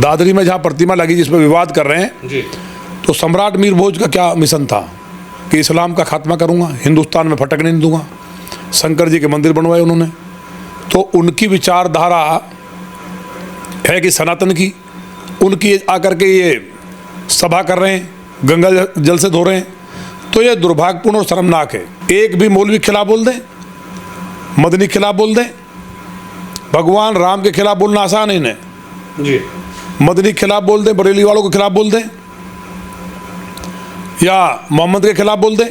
दादरी में जहाँ प्रतिमा लगी जिस पर विवाद कर रहे हैं जी। तो सम्राट मीर भोज का क्या मिशन था कि इस्लाम का खात्मा करूँगा, हिंदुस्तान में फटकने नहीं दूंगा। शंकर जी के मंदिर बनवाए उन्होंने। तो उनकी विचारधारा है कि सनातन की, उनकी आकर के ये सभा कर रहे हैं, गंगा जल से धो रहे हैं। तो ये दुर्भाग्यपूर्ण और शर्मनाक है। एक भी मौलवी खिलाफ बोल दें, मदनी खिलाफ बोल दें, भगवान राम के खिलाफ बोलना आसान है इन्हें जी। मदनी खिलाफ बोल दें, बरेली वालों के खिलाफ बोल दें या मोहम्मद के खिलाफ बोल दें,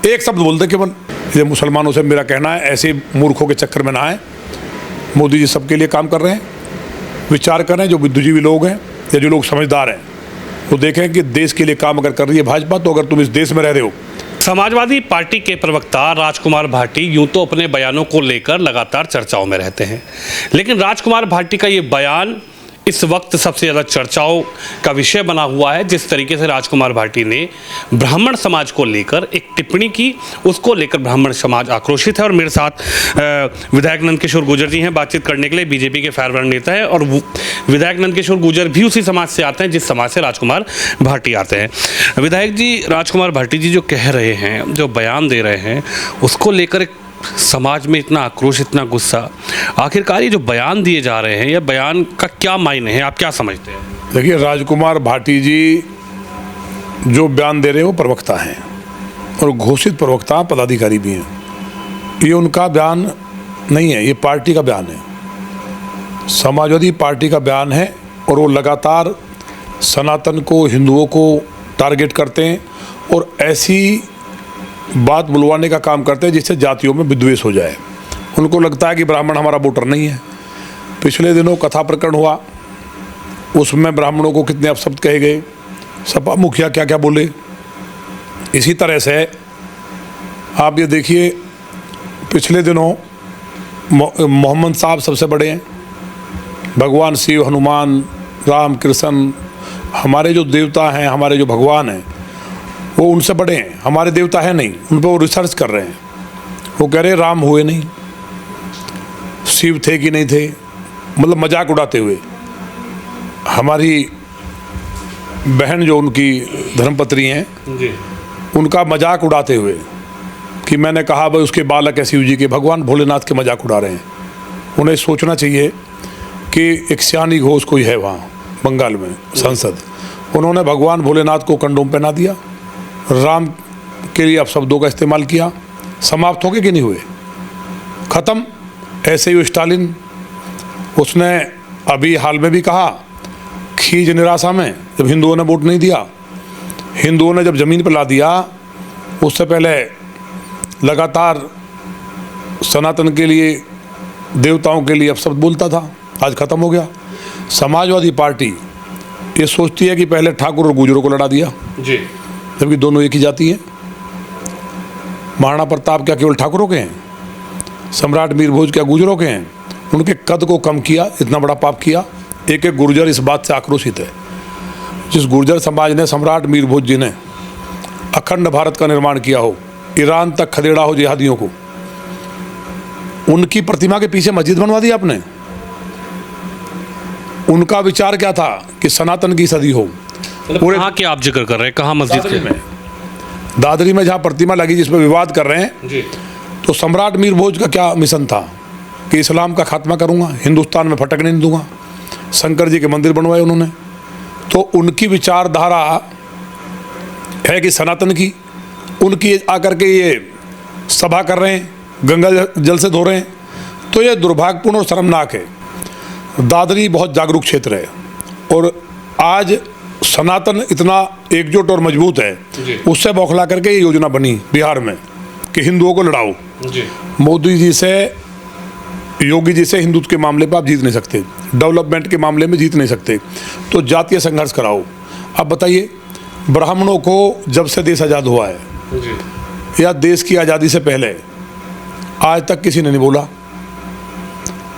एक शब्द बोल दें केवल। ये मुसलमानों से मेरा कहना है ऐसे मूर्खों के चक्कर में ना आए। मोदी जी सबके लिए काम कर रहे हैं, विचार कर रहे हैं। जो बुद्धिजीवी लोग हैं या जो लोग समझदार हैं वो देखें कि देश के लिए काम अगर कर रही है भाजपा, तो अगर तुम इस देश में रह रहे हो। समाजवादी पार्टी के प्रवक्ता राजकुमार भाटी यूं तो अपने बयानों को लेकर लगातार चर्चाओं में रहते हैं, लेकिन राजकुमार भाटी का ये बयान इस वक्त सबसे ज़्यादा चर्चाओं का विषय बना हुआ है। जिस तरीके से राजकुमार भाटी ने ब्राह्मण समाज को लेकर एक टिप्पणी की, उसको लेकर ब्राह्मण समाज आक्रोशित है। और मेरे साथ विधायक नंदकिशोर गुर्जर जी हैं बातचीत करने के लिए। बीजेपी के फायरब्रांड नेता है और विधायक नंदकिशोर गुर्जर भी उसी समाज से आते हैं जिस समाज से राजकुमार भाटी आते हैं। विधायक जी, राजकुमार भाटी जी जो कह रहे हैं, जो बयान दे रहे हैं, उसको लेकर समाज में इतना आक्रोश, इतना गुस्सा, आखिरकार ये जो बयान दिए जा रहे हैं, यह बयान का क्या मायने है, आप क्या समझते हैं? देखिए, राजकुमार भाटी जी जो बयान दे रहे हैं वो प्रवक्ता हैं और घोषित प्रवक्ता पदाधिकारी भी हैं। ये उनका बयान नहीं है, ये पार्टी का बयान है, समाजवादी पार्टी का बयान है। और वो लगातार सनातन को, हिंदुओं को टारगेट करते हैं और ऐसी बात बुलवाने का काम करते हैं जिससे जातियों में विद्वेष हो जाए। उनको लगता है कि ब्राह्मण हमारा वोटर नहीं है। पिछले दिनों कथा प्रकरण हुआ, उसमें ब्राह्मणों को कितने अपशब्द कहे गए, सपा मुखिया क्या क्या बोले। इसी तरह से आप ये देखिए, पिछले दिनों मोहम्मद साहब सबसे बड़े हैं, भगवान शिव, हनुमान, राम, कृष्ण, हमारे जो देवता हैं, हमारे जो भगवान हैं, वो उनसे बड़े हैं। हमारे देवता है नहीं, उन पर वो रिसर्च कर रहे हैं। वो कह रहे राम हुए नहीं, शिव थे कि नहीं थे, मतलब मजाक उड़ाते हुए। हमारी बहन जो उनकी धर्मपत्नी हैं जी, उनका मजाक उड़ाते हुए कि मैंने कहा भाई उसके बालक है शिव जी के, भगवान भोलेनाथ के मजाक उड़ा रहे हैं। उन्हें सोचना चाहिए कि एक सियानी घोष कोई है वहाँ बंगाल में संसद, उन्होंने भगवान भोलेनाथ को कंडोम पहना दिया, राम के लिए अपशब्दों का इस्तेमाल किया। समाप्त हो गए कि नहीं हुए? ख़त्म। ऐसे ही स्टालिन, उसने अभी हाल में भी कहा, खीज निराशा में जब हिंदुओं ने वोट नहीं दिया, हिंदुओं ने जब ज़मीन पर ला दिया, उससे पहले लगातार सनातन के लिए, देवताओं के लिए अपशब्द बोलता था। आज ख़त्म हो गया। समाजवादी पार्टी ये सोचती है कि पहले ठाकुर और गुजरों को लड़ा दिया जी, जबकि दोनों एक ही जाति हैं। महाराणा प्रताप क्या केवल ठाकुरों के हैं? सम्राट मीर भोज क्या गुजरों के हैं? उनके कद को कम किया, इतना बड़ा पाप किया। एक एक गुर्जर इस बात से आक्रोशित है। जिस गुर्जर समाज ने, सम्राट मीर भोज जी ने अखंड भारत का निर्माण किया हो, ईरान तक खदेड़ा हो जिहादियों को, उनकी प्रतिमा के पीछे मस्जिद बनवा दी आपने। उनका विचार क्या था कि सनातन की सदी हो। पूरे कहाँ के आप जिक्र कर रहे हैं, कहाँ मस्जिद के? दादरी में जहाँ प्रतिमा लगी जिस पर विवाद कर रहे हैं जी। तो सम्राट मीर भोज का क्या मिशन था कि इस्लाम का खात्मा करूँगा, हिंदुस्तान में फटकने नहीं दूंगा। शंकर जी के मंदिर बनवाए उन्होंने। तो उनकी विचारधारा है कि सनातन की, उनकी आकर के ये सभा कर रहे हैं, गंगा जल से धो रहे हैं। तो ये दुर्भाग्यपूर्ण और शर्मनाक है। दादरी बहुत जागरूक क्षेत्र है और आज सनातन इतना एकजुट और मजबूत है, उससे बौखला करके ये योजना बनी बिहार में कि हिंदुओं को लड़ाओ। मोदी जी से, योगी जी से हिंदुत्व के मामले पर आप जीत नहीं सकते, डेवलपमेंट के मामले में जीत नहीं सकते, तो जातीय संघर्ष कराओ। अब बताइए, ब्राह्मणों को जब से देश आज़ाद हुआ है या देश की आज़ादी से पहले आज तक किसी ने नहीं बोला।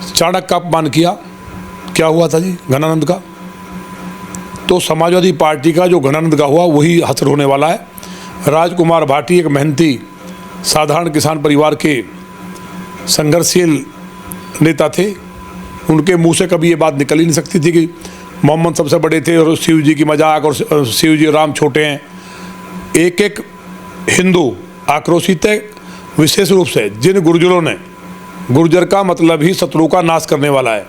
चाणक्य का अपमान किया, क्या हुआ था जी? घनानंद का। तो समाजवादी पार्टी का जो घनानंद का हुआ वही हसर होने वाला है। राजकुमार भाटी एक मेहनती साधारण किसान परिवार के संघर्षशील नेता थे। उनके मुंह से कभी ये बात निकल ही नहीं सकती थी कि मोहम्मद सबसे बड़े थे और शिव जी की मजाक, और शिव जी राम छोटे हैं। एक एक हिंदू आक्रोशित है, विशेष रूप से जिन गुर्जरों ने, गुर्जर का मतलब ही शत्रु का नाश करने वाला है,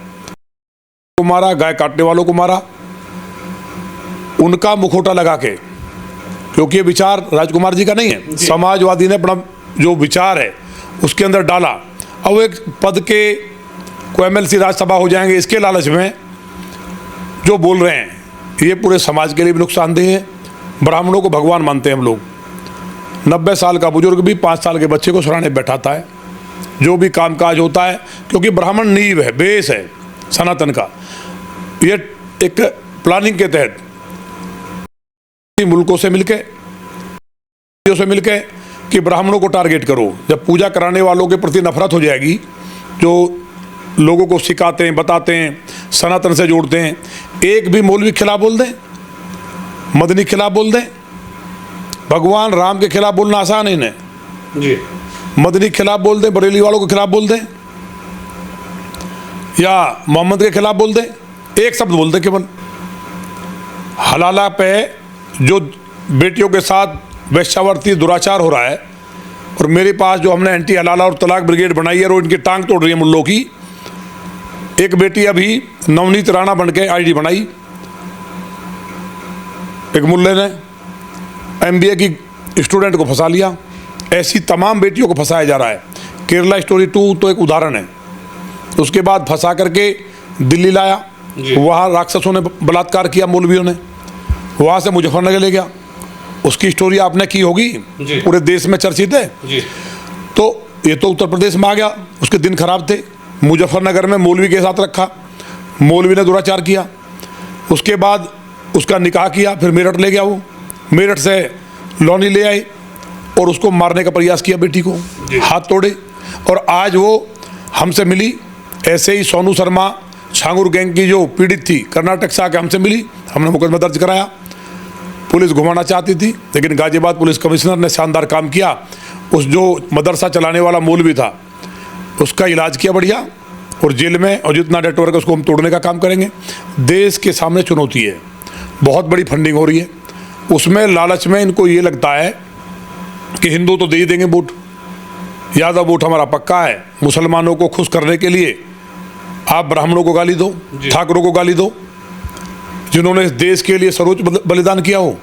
को मारा, गाय काटने वालों को मारा, उनका मुखौटा लगा के, क्योंकि ये विचार राजकुमार जी का नहीं है, समाजवादी ने अपना जो विचार है उसके अंदर डाला। अब वो एक पद के को एमएलसी राज्यसभा हो जाएंगे, इसके लालच में जो बोल रहे हैं, ये पूरे समाज के लिए भी नुकसानदेह है। ब्राह्मणों को भगवान मानते हैं हम लोग। 90 साल का बुजुर्ग भी 5 साल के बच्चे को सराहने बैठाता है। जो भी कामकाज होता है, क्योंकि ब्राह्मण नींव है, बेस है सनातन का। ये एक प्लानिंग के तहत मुल्कों से मिलके कि ब्राह्मणों को टारगेट करो। जब पूजा कराने वालों के प्रति नफरत हो जाएगी, जो लोगों को सिखाते हैं, बताते हैं, सनातन से जोड़ते हैं, एक भी मौलवी खिलाफ बोल दें, मदनी खिलाफ बोल दें, भगवान राम के खिलाफ बोलना आसान है इन्हें जी, मदनी खिलाफ बोल दें, बरेली वालों के खिलाफ बोल दें, या मोहम्मद के खिलाफ बोल दें, एक शब्द बोल दें केवल। हलाला पे जो बेटियों के साथ वेश्यावर्ती दुराचार हो रहा है, और मेरे पास जो हमने एंटी हलाला और तलाक ब्रिगेड बनाई है और इनकी टांग तोड़ रही है मुल्लों की। एक बेटी अभी नवनीत राणा बन के आईडी बनाई, एक मुल्ले ने एमबीए की स्टूडेंट को फंसा लिया। ऐसी तमाम बेटियों को फंसाया जा रहा है। केरला स्टोरी 2 तो एक उदाहरण है। उसके बाद फंसा करके दिल्ली लाया, वहाँ राक्षसों ने बलात्कार किया, मौलवियों ने, वहाँ से मुजफ्फरनगर ले गया। उसकी स्टोरी आपने की होगी, पूरे देश में चर्चित है जी। तो ये तो उत्तर प्रदेश में आ गया, उसके दिन खराब थे। मुजफ्फरनगर में मौलवी के साथ रखा, मौलवी ने दुराचार किया। उसके बाद उसका निकाह किया, फिर मेरठ ले गया। वो मेरठ से लौनी ले आए और उसको मारने का प्रयास किया, बेटी को हाथ तोड़े। और आज वो हमसे मिली। ऐसे ही सोनू शर्मा छांगुर गैंग की जो पीड़ित थी, कर्नाटक से आके हमसे मिली, हमने मुकदमा दर्ज कराया। पुलिस घुमाना चाहती थी, लेकिन गाजियाबाद पुलिस कमिश्नर ने शानदार काम किया। उस जो मदरसा चलाने वाला मौलवी था, उसका इलाज किया बढ़िया, और जेल में, और जितना नेटवर्क है उसको हम तोड़ने का काम करेंगे। देश के सामने चुनौती है, बहुत बड़ी फंडिंग हो रही है। उसमें लालच में इनको ये लगता है कि हिंदू तो दे ही देंगे वोट, यादव वोट हमारा पक्का है। मुसलमानों को खुश करने के लिए आप ब्राह्मणों को गाली दो, ठाकुरों को गाली दो, जिन्होंने इस देश के लिए सर्वोच्च बलिदान किया हो।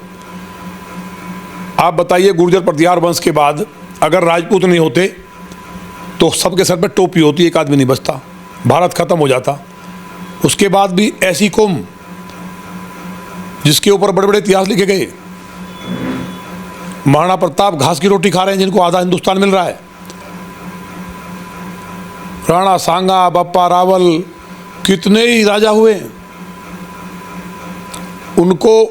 आप बताइए, गुर्जर प्रतिहार वंश के बाद अगर राजपूत नहीं होते तो सबके सर पे टोपी होती, एक आदमी नहीं बचता, भारत खत्म हो जाता। उसके बाद भी ऐसी कौम जिसके ऊपर बड़े बड़े इतिहास लिखे गए, महाराणा प्रताप घास की रोटी खा रहे हैं, जिनको आधा हिंदुस्तान मिल रहा है। राणा सांगा, बप्पा रावल, कितने ही राजा हुए, उनको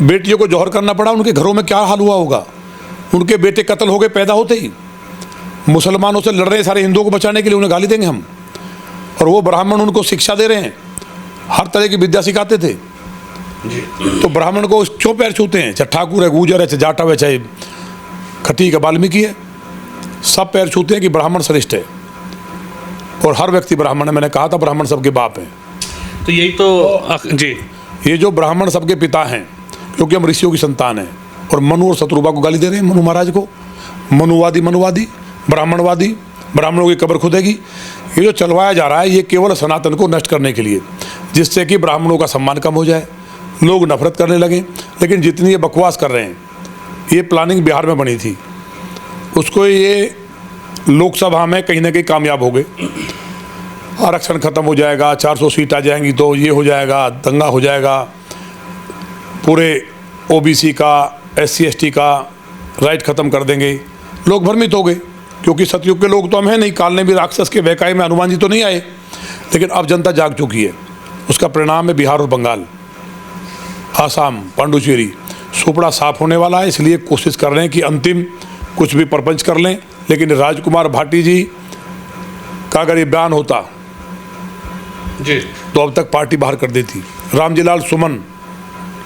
बेटियों को जौहर करना पड़ा। उनके घरों में क्या हाल हुआ होगा, उनके बेटे कत्ल हो गए पैदा होते ही। मुसलमानों से लड़ रहे सारे हिंदुओं को बचाने के लिए, उन्हें गाली देंगे हम। और वो ब्राह्मण उनको शिक्षा दे रहे हैं, हर तरह की विद्या सिखाते थे। तो ब्राह्मण को क्यों पैर छूते हैं? चाहे ठाकुर है, गुर्जर है, चाहे जाटव है, चाहे खटीक है, वाल्मीकि है, सब पैर छूते हैं कि ब्राह्मण श्रेष्ठ है। और हर व्यक्ति ब्राह्मण है। मैंने कहा था ब्राह्मण सबके बाप हैं। तो यही तो जी, ये जो ब्राह्मण सबके पिता हैं, क्योंकि हम ऋषियों की संतान हैं। और मनु और शत्रुबा को गाली दे रहे हैं, मनु महाराज को, मनुवादी, ब्राह्मणवादी, ब्राह्मणों की कब्र खुदेगी। ये जो चलवाया जा रहा है, ये केवल सनातन को नष्ट करने के लिए, जिससे कि ब्राह्मणों का सम्मान कम हो जाए, लोग नफरत करने लगे। लेकिन जितनी ये बकवास कर रहे हैं, ये प्लानिंग बिहार में बनी थी, उसको ये लोकसभा में कहीं ना कहीं कामयाब हो गए। आरक्षण खत्म हो जाएगा, 400 सीट आ जाएंगी, तो ये हो जाएगा, दंगा हो जाएगा, पूरे ओबीसी का, SC ST का राइट खत्म कर देंगे। लोग भ्रमित हो गए, क्योंकि सतयुग के लोग तो हम हैं नहीं, काल ने भी राक्षस के बहकाए में हनुमान जी तो नहीं आए। लेकिन अब जनता जाग चुकी है। उसका परिणाम है बिहार और बंगाल, आसाम, पांडुचेरी, सुपड़ा साफ होने वाला है। इसलिए कोशिश कर रहे हैं कि अंतिम कुछ भी प्रपंच कर लें। लेकिन राजकुमार भाटी जी का अगर ये बयान होता जी, तो अब तक पार्टी बाहर कर देती। रामजीलाल सुमन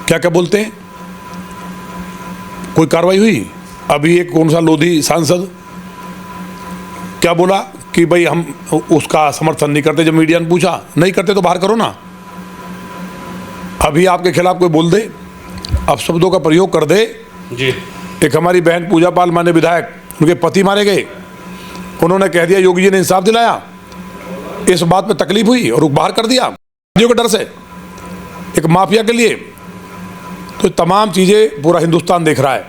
क्या क्या बोलते हैं, कोई कार्रवाई हुई? अभी एक कौन सा लोधी सांसद क्या बोला कि भाई हम उसका समर्थन नहीं करते। जब मीडिया ने पूछा, नहीं करते तो बाहर करो ना। अभी आपके खिलाफ कोई बोल दे, अपशब्दों का प्रयोग कर दे। जी। एक हमारी बहन पूजा पाल मान्य विधायक, उनके पति मारे गए, उन्होंने कह दिया योगी जी ने इंसाफ दिलाया, इस बात पे तकलीफ हुई और बाहर कर दिया के डर से, एक माफिया के लिए। तो तमाम चीज़ें पूरा हिंदुस्तान देख रहा है।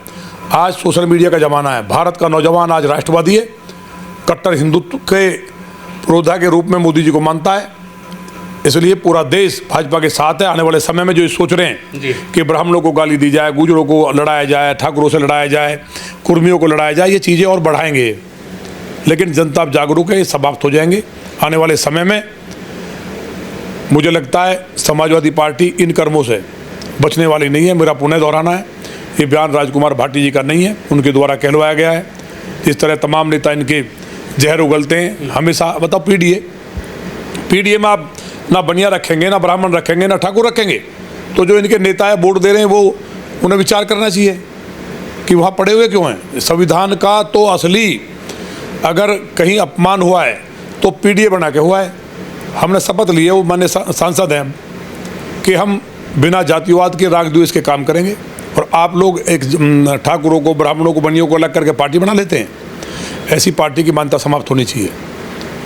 आज सोशल मीडिया का ज़माना है, भारत का नौजवान आज राष्ट्रवादी है, कट्टर हिंदुत्व के पुरोधा के रूप में मोदी जी को मानता है, इसलिए पूरा देश भाजपा के साथ है। आने वाले समय में जो सोच रहे हैं कि ब्राह्मणों को गाली दी जाए, गुजरों को लड़ाया जाए, ठाकुरों से लड़ाया जाए, कुर्मियों को लड़ाया जाए, ये चीज़ें और बढ़ाएंगे। लेकिन जनता अब जागरूक है, ये समाप्त हो जाएंगे आने वाले समय में। मुझे लगता है समाजवादी पार्टी इन कर्मों से बचने वाली नहीं है। मेरा पुनः दोहराना है, ये बयान राजकुमार भाटी जी का नहीं है, उनके द्वारा कहलवाया गया है। इस तरह तमाम नेता इनके जहर उगलते हैं हमेशा। बताओ पीडीए में आप ना बनिया रखेंगे, ना ब्राह्मण रखेंगे, ना ठाकुर रखेंगे, तो जो इनके नेता है वोट दे रहे हैं वो उन्हें विचार करना चाहिए कि वहाँ पड़े हुए क्यों हैं। संविधान का तो असली अगर कहीं अपमान हुआ है तो पीडीए बना के हुआ है। हमने शपथ ली है, वो मान्य सांसद हैं कि हम बिना जातिवाद के राग द्वेष के काम करेंगे, और आप लोग एक ठाकुरों को, ब्राह्मणों को, बनियों को अलग करके पार्टी बना लेते हैं। ऐसी पार्टी की मान्यता समाप्त होनी चाहिए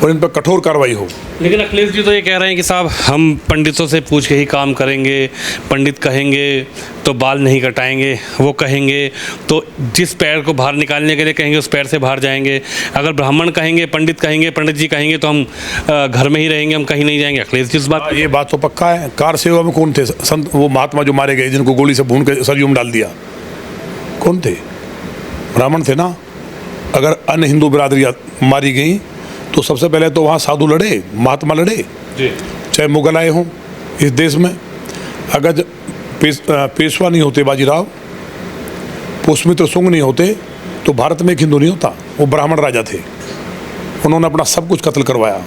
और इन पर कठोर कार्रवाई हो। लेकिन अखिलेश जी तो ये कह रहे हैं कि साहब हम पंडितों से पूछ के ही काम करेंगे, पंडित कहेंगे तो बाल नहीं कटाएंगे, वो कहेंगे तो जिस पैर को बाहर निकालने के लिए कहेंगे उस पैर से बाहर जाएंगे। अगर ब्राह्मण कहेंगे, पंडित जी कहेंगे तो हम घर में ही रहेंगे, हम कहीं नहीं जाएंगे। अखिलेश जी इस बात, ये बात तो पक्का है। कार सेवा में कौन थे संत, वो महात्मा जो मारे गए, जिनको गोली से भून के सरयू में डाल दिया, कौन थे? ब्राह्मण थे ना। अगर अन्य हिंदू बिरादरियाँ मारी गई तो सबसे पहले तो वहाँ साधु लड़े, महात्मा लड़े, चाहे मुगल आए हों इस देश में। अगर पेशवा नहीं होते बाजीराव, पुष्यमित्र शुंग नहीं होते, तो भारत में एक हिंदू नहीं होता। वो ब्राह्मण राजा थे, उन्होंने अपना सब कुछ कत्ल करवाया,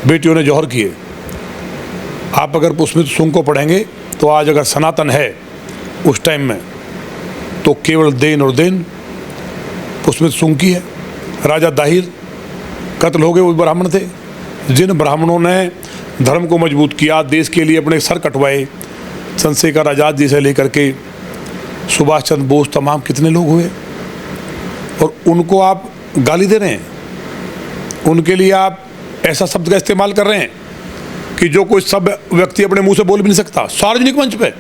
बेटियों ने जौहर किए। आप अगर पुष्यमित्र शुंग को पढ़ेंगे तो आज अगर सनातन है उस टाइम में तो केवल देन और देन पुष्यमित्र शुंग की है। राजा दाहिर कत्ल हो गए, वो ब्राह्मण थे। जिन ब्राह्मणों ने धर्म को मजबूत किया, देश के लिए अपने सर कटवाए, चंद्रशेखर आज़ाद जी से लेकर के सुभाष चंद्र बोस, तमाम कितने लोग हुए, और उनको आप गाली दे रहे हैं। उनके लिए आप ऐसा शब्द का इस्तेमाल कर रहे हैं कि जो कोई सब व्यक्ति अपने मुंह से बोल भी नहीं सकता सार्वजनिक मंच पे।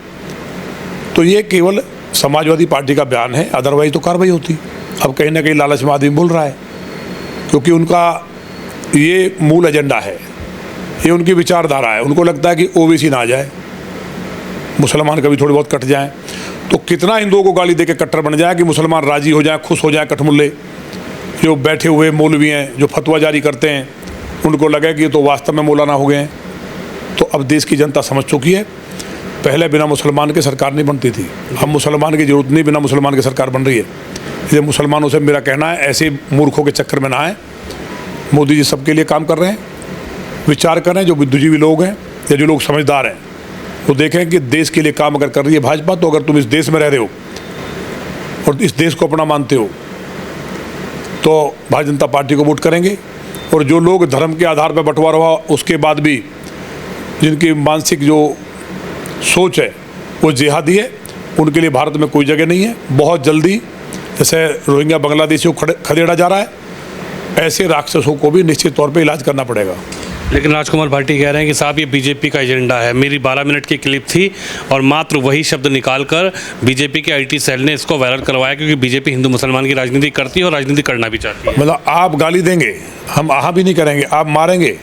तो ये केवल समाजवादी पार्टी का बयान है, अदरवाइज तो कार्रवाई होती। अब कहीं ना कहीं लालच में आदमी बोल रहा है, क्योंकि उनका ये मूल एजेंडा है, ये उनकी विचारधारा है। उनको लगता है कि ओबीसी ना आ जाए, मुसलमान कभी थोड़ी बहुत कट जाए, तो कितना हिंदुओं को गाली दे के कट्टर बन जाए कि मुसलमान राजी हो जाए, खुश हो जाए। कठमुल्ले जो बैठे हुए मौलवी हैं, जो फतवा जारी करते हैं, उनको लगे कि ये तो वास्तव में मौलाना हो गए हैं। तो अब देश की जनता समझ चुकी है, पहले बिना मुसलमान के सरकार नहीं बनती थी, अब मुसलमान की जरूरत नहीं, बिना मुसलमान के सरकार बन रही है। इसलिए मुसलमानों से मेरा कहना है, ऐसे मूर्खों के चक्कर में ना आए। मोदी जी सबके लिए काम कर रहे हैं, विचार कर रहे हैं। जो बुद्धिजीवी लोग हैं या जो लोग समझदार हैं वो देखें कि देश के लिए काम अगर कर रही है भाजपा, तो अगर तुम इस देश में रह रहे हो और इस देश को अपना मानते हो तो भारतीय जनता पार्टी को वोट करेंगे। और जो लोग धर्म के आधार पर बंटवारा हुआ, उसके बाद भी जिनकी मानसिक जो सोच है वो जिहादी है, उनके लिए भारत में कोई जगह नहीं है। बहुत जल्दी जैसे रोहिंग्या बांग्लादेशियों को खदेड़ा जा रहा है, ऐसे राक्षसों को भी निश्चित तौर पे इलाज करना पड़ेगा। लेकिन राजकुमार भाटी कह रहे हैं कि साहब ये बीजेपी का एजेंडा है। मेरी 12 मिनट की क्लिप थी और मात्र वही शब्द निकालकर बीजेपी के आईटी सेल ने इसको वायरल करवाया, क्योंकि बीजेपी हिंदू मुसलमान की राजनीति करती है और राजनीति करना भी चाहती है। मतलब आप गाली देंगे, हम आहा भी नहीं करेंगे, आप मारेंगे,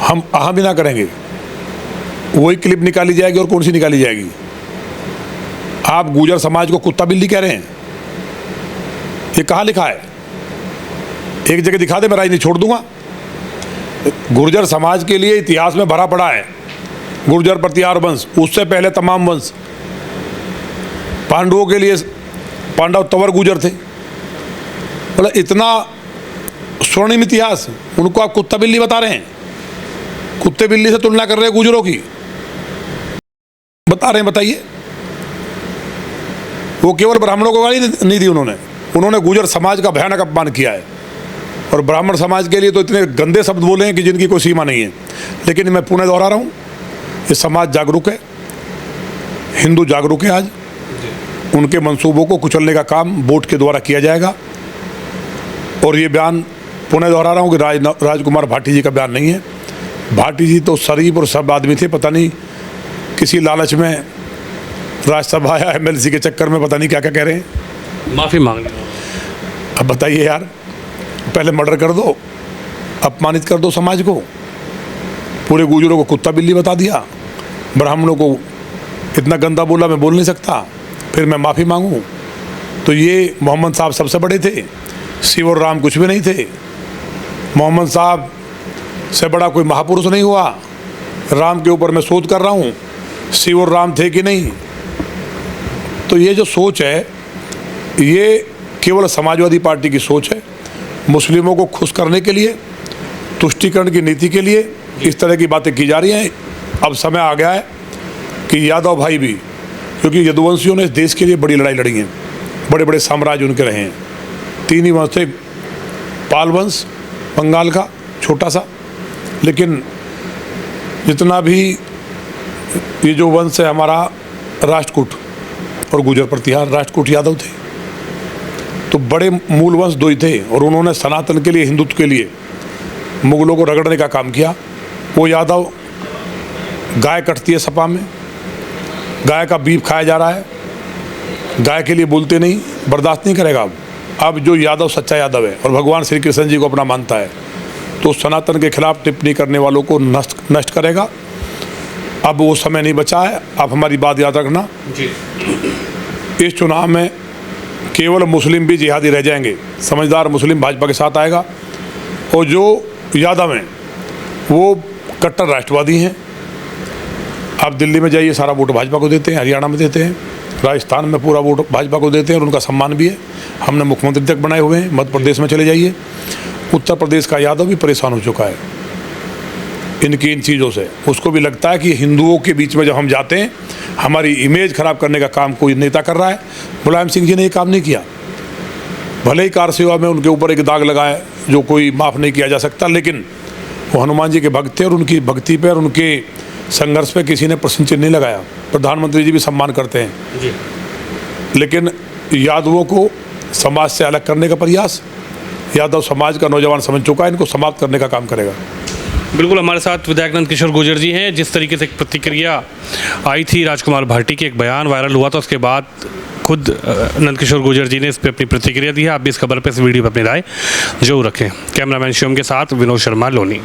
हम आहा भी ना करेंगे, वही क्लिप निकाली जाएगी। और कौन सी निकाली जाएगी? आप गुर्जर समाज को कुत्ता बिल्ली कह रहे हैं, ये कहाँ लिखा है? एक जगह दिखा दे, मैं राजनीति छोड़ दूंगा। गुर्जर समाज के लिए इतिहास में भरा पड़ा है गुर्जर प्रतिहार वंश, उससे पहले तमाम वंश। पांडवों के लिए पांडव तंवर गुर्जर थे, मतलब इतना स्वर्णिम इतिहास, उनको आप कुत्ता बिल्ली बता रहे हैं। कुत्ते बिल्ली से तुलना कर रहे हैं गुर्जरों की, बता रहे हैं। बताइए, वो केवल ब्राह्मणों को गाली नहीं दी उन्होंने गुर्जर समाज का भयानक अपमान किया है। और ब्राह्मण समाज के लिए तो इतने गंदे शब्द बोले हैं कि जिनकी कोई सीमा नहीं है। लेकिन मैं पुनः दोहरा रहा हूँ, ये समाज जागरूक है, हिंदू जागरूक है आज, उनके मंसूबों को कुचलने का काम वोट के द्वारा किया जाएगा। और ये बयान पुनः दोहरा रहा हूँ कि राजकुमार भाटी जी का बयान नहीं है। भाटी जी तो शरीफ और सब आदमी थे, पता नहीं किसी लालच में राज्यसभा या MLC के चक्कर में पता नहीं क्या क्या कह रहे हैं। माफ़ी मांग ली। अब बताइए यार, पहले मर्डर कर दो, अपमानित कर दो समाज को, पूरे गुजरों को कुत्ता बिल्ली बता दिया, ब्राह्मणों को इतना गंदा बोला मैं बोल नहीं सकता, फिर मैं माफ़ी मांगूं। तो ये मोहम्मद साहब सबसे बड़े थे, शिव और राम कुछ भी नहीं थे। मोहम्मद साहब से बड़ा कोई महापुरुष नहीं हुआ। राम के ऊपर मैं शोध कर रहा हूँ, शिव और राम थे कि नहीं। तो ये जो सोच है ये केवल समाजवादी पार्टी की सोच है। मुस्लिमों को खुश करने के लिए, तुष्टीकरण की नीति के लिए इस तरह की बातें की जा रही हैं। अब समय आ गया है कि यादव भाई भी, क्योंकि यदुवंशियों ने इस देश के लिए बड़ी लड़ाई लड़ी है, बड़े बड़े साम्राज्य उनके रहे हैं। 3 ही वंश थे, पाल वंश बंगाल का छोटा सा, लेकिन जितना भी ये जो वंश है हमारा, राष्ट्रकूट और गुजर प्रतिहार, राष्ट्रकूट यादव थे, तो बड़े मूल वंश 2 ही थे। और उन्होंने सनातन के लिए, हिंदुत्व के लिए मुगलों को रगड़ने का काम किया। वो यादव, गाय कटती है सपा में, गाय का बीफ खाया जा रहा है, गाय के लिए बोलते नहीं, बर्दाश्त नहीं करेगा। अब जो यादव सच्चा यादव है और भगवान श्री कृष्ण जी को अपना मानता है, तो सनातन के खिलाफ टिप्पणी करने वालों को नष्ट करेगा। अब वो समय नहीं बचा है। आप हमारी बात याद रखना जी। इस चुनाव में केवल मुस्लिम भी जिहादी रह जाएंगे। समझदार मुस्लिम भाजपा के साथ आएगा, और जो यादव हैं वो कट्टर राष्ट्रवादी हैं। आप दिल्ली में जाइए, सारा वोट भाजपा को देते हैं, हरियाणा में देते हैं, राजस्थान में पूरा वोट भाजपा को देते हैं, और उनका सम्मान भी है। हमने मुख्यमंत्री तक बनाए हुए हैं। मध्य प्रदेश में चले जाइए, उत्तर प्रदेश का यादव भी परेशान हो चुका है इनकी इन चीज़ों से। उसको भी लगता है कि हिंदुओं के बीच में जब हम जाते हैं, हमारी इमेज खराब करने का काम कोई नेता कर रहा है। मुलायम सिंह जी ने ये काम नहीं किया, भले ही कार सेवा में उनके ऊपर एक दाग लगाए जो कोई माफ़ नहीं किया जा सकता, लेकिन वो हनुमान जी के भक्त थे और उनकी भक्ति पर और उनके संघर्ष पे किसी ने प्रश्न चिन्ह नहीं लगाया। प्रधानमंत्री जी भी सम्मान करते हैं जी। लेकिन यादवों को समाज से अलग करने का प्रयास यादव समाज का नौजवान समझ चुका है, इनको समाप्त करने का काम करेगा। बिल्कुल, हमारे साथ विधायक नंदकिशोर गुर्जर जी हैं। जिस तरीके से एक प्रतिक्रिया आई थी राजकुमार भाटी के, एक बयान वायरल हुआ था, उसके बाद खुद नंदकिशोर गुर्जर जी ने इस पर अपनी प्रतिक्रिया दी है। आप भी इस खबर पर, इस वीडियो पर अपनी राय जरूर रखें। कैमरामैन शिवम के साथ विनोद शर्मा, लोनी।